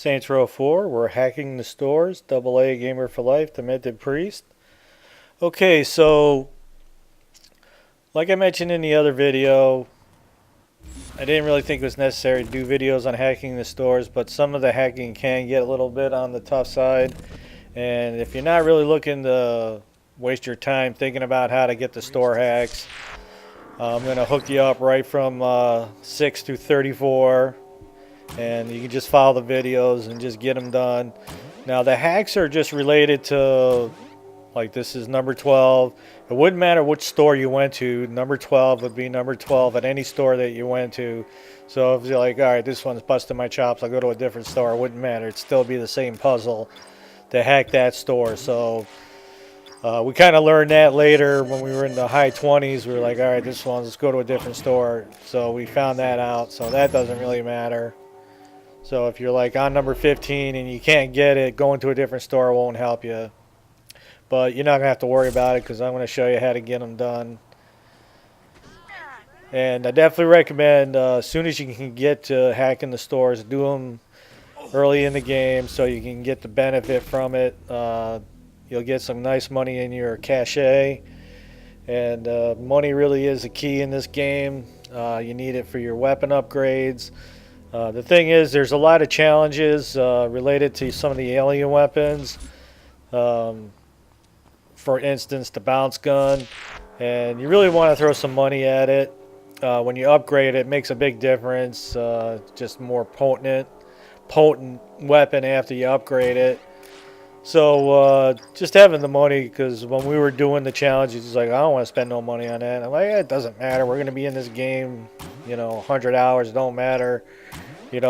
Saints Row 4, we're hacking the stores, double A gamer for life, demented priest. Okay, so like I mentioned in the other video, I didn't really think it was necessary to do videos on hacking the stores, but some of the hacking can get a little bit on the tough side. And if you're not really looking to waste your time thinking about how to get the store hacks, I'm going to hook you up right from 6 to 34. And you can just follow the videos and just get them done. Now the hacks are just related to, like, this is number 12. It wouldn't matter which store you went to. Number 12 would be number 12 at any store that you went to. So if you're like, all right, this one's busting my chops, I'll go to a different store. It wouldn't matter. It'd still be the same puzzle to hack that store. So we kind of learned that later when we were in the high 20s. We were like, all right, this one, let's go to a different store. So we found that out. So that doesn't really matter. So if you're like on number 15 and you can't get it, going to a different store won't help you. But you're not going to have to worry about it because I'm going to show you how to get them done. And I definitely recommend as soon as you can get to hacking the stores, do them early in the game so you can get the benefit from it. You'll get some nice money in your cachet. And money really is the key in this game. You need it for your weapon upgrades. The thing is, there's a lot of challenges related to some of the alien weapons. For instance, the bounce gun. And you really want to throw some money at it. When you upgrade it, it makes a big difference. Just more potent weapon after you upgrade it. So just having the money, because when we were doing the challenges, it's like, I don't want to spend no money on that. I'm like, it doesn't matter. We're going to be in this game, 100 hours, don't matter.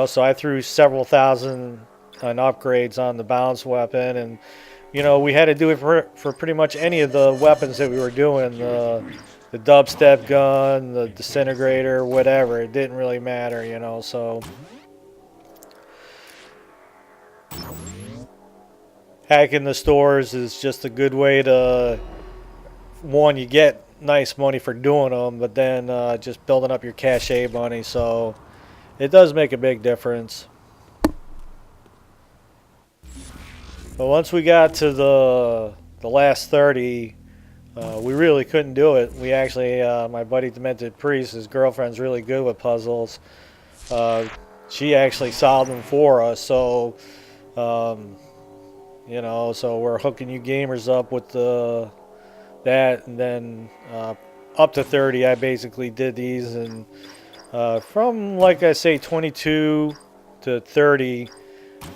So I threw several thousand on upgrades on the bounce weapon, and we had to do it for pretty much any of the weapons that we were doing. The dubstep gun, the disintegrator, whatever. It didn't really matter, so hacking the stores is just a good way to, one, you get nice money for doing them, but then just building up your cachet money. So it does make a big difference. But once we got to the last 30, we really couldn't do it. We actually, my buddy Demented Priest, his girlfriend's really good with puzzles. She actually solved them for us. So, so we're hooking you gamers up with that, and then up to 30, I basically did these, and from, like I say, 22 to 30,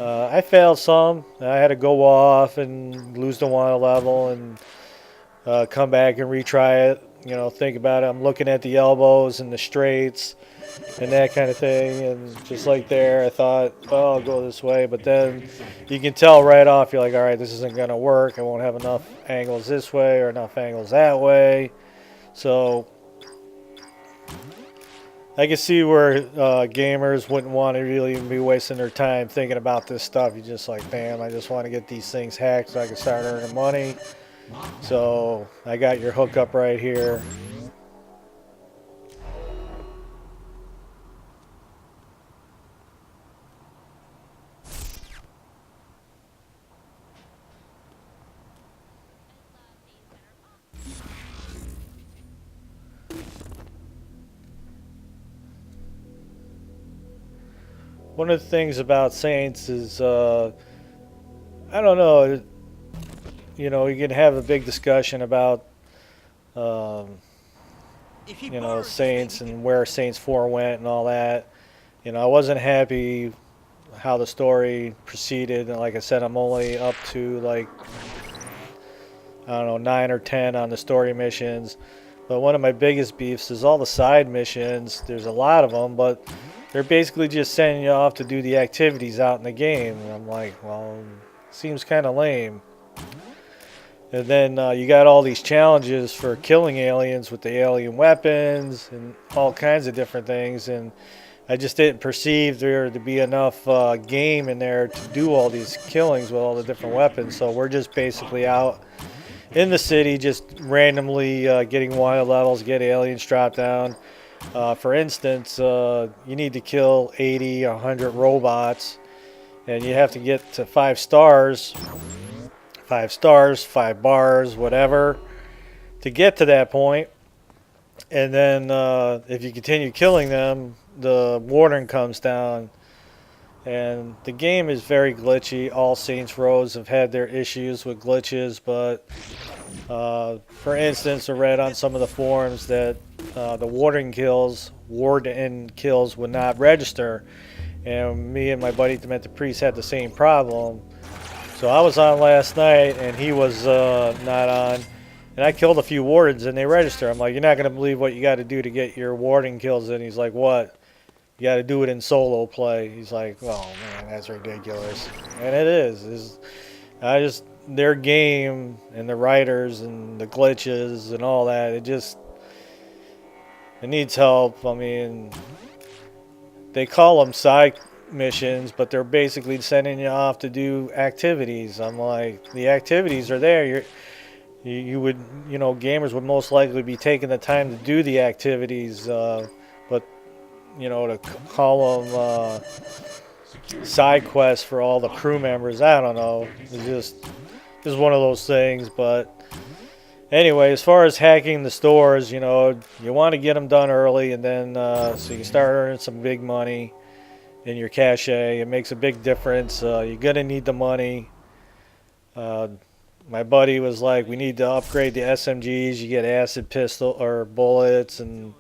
I failed some. I had to go off and lose the one level and come back and retry it. Think about it. I'm looking at the elbows and the straights and that kind of thing. And just like there, I thought, oh, I'll go this way. But then you can tell right off, you're like, all right, this isn't going to work. I won't have enough angles this way or enough angles that way. So I can see where gamers wouldn't want to really even be wasting their time thinking about this stuff. You're just like, damn, I just want to get these things hacked so I can start earning money. So I got your hookup right here. One of the things about Saints is, I don't know, you can have a big discussion about, Saints and where Saints 4 went and all that. I wasn't happy how the story proceeded. And like I said, I'm only up to, like, I don't know, 9 or 10 on the story missions. But one of my biggest beefs is all the side missions. There's a lot of them, but they're basically just sending you off to do the activities out in the game. And I'm like, well, seems kind of lame. And then you got all these challenges for killing aliens with the alien weapons and all kinds of different things. And I just didn't perceive there to be enough game in there to do all these killings with all the different weapons. So we're just basically out in the city just randomly getting wild levels, get aliens dropped down. For instance, you need to kill 80, 100 robots and you have to get to 5 stars, 5 stars, 5 bars, whatever, to get to that point. And then if you continue killing them, the warden comes down. And the game is very glitchy. All Saints Rows have had their issues with glitches, but for instance, I read on some of the forums that the warden kills would not register. And me and my buddy Demented Priest had the same problem. So I was on last night, and he was not on. And I killed a few wardens, and they register. I'm like, you're not going to believe what you got to do to get your warden kills in. He's like, what? You got to do it in solo play. He's like, oh man, that's ridiculous. And it is. Their game and the writers and the glitches and all that, it needs help. I mean, they call them side missions, but they're basically sending you off to do activities. I'm like, the activities are there. You would, gamers would most likely be taking the time to do the activities, but to call them side quests for all the crew members, I don't know. It's just one of those things. But anyway, as far as hacking the stores, you want to get them done early, and then so you can start earning some big money in your cache. It makes a big difference. You're gonna need the money. My buddy was like, we need to upgrade the SMGs. You get acid pistol or bullets, and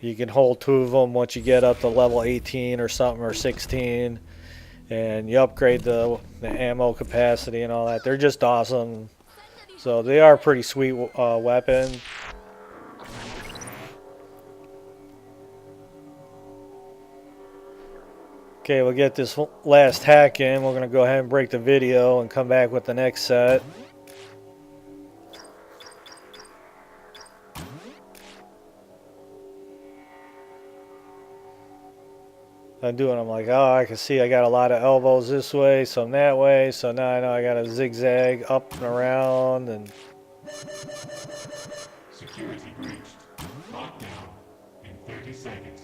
you can hold 2 of them once you get up to level 18 or something, or 16. And you upgrade the ammo capacity and all that. They're just awesome. So they are a pretty sweet weapon. Okay, we'll get this last hack in. We're going to go ahead and break the video and come back with the next set. I'm like, oh, I can see I got a lot of elbows this way, some that way, so now I know I got to zigzag up and around. And security breached. Lockdown in 30 seconds.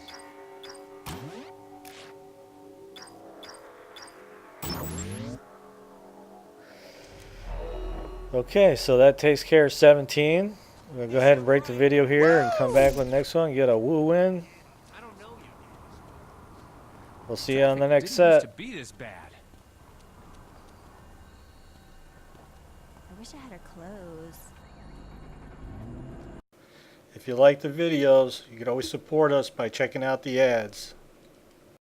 okay, so that takes care of 17. We're going to go ahead and break the video here and come back with the next one, get a woo win. We'll see you on the next set. To be this bad. I wish I had her clothes. If you like the videos, you can always support us by checking out the ads.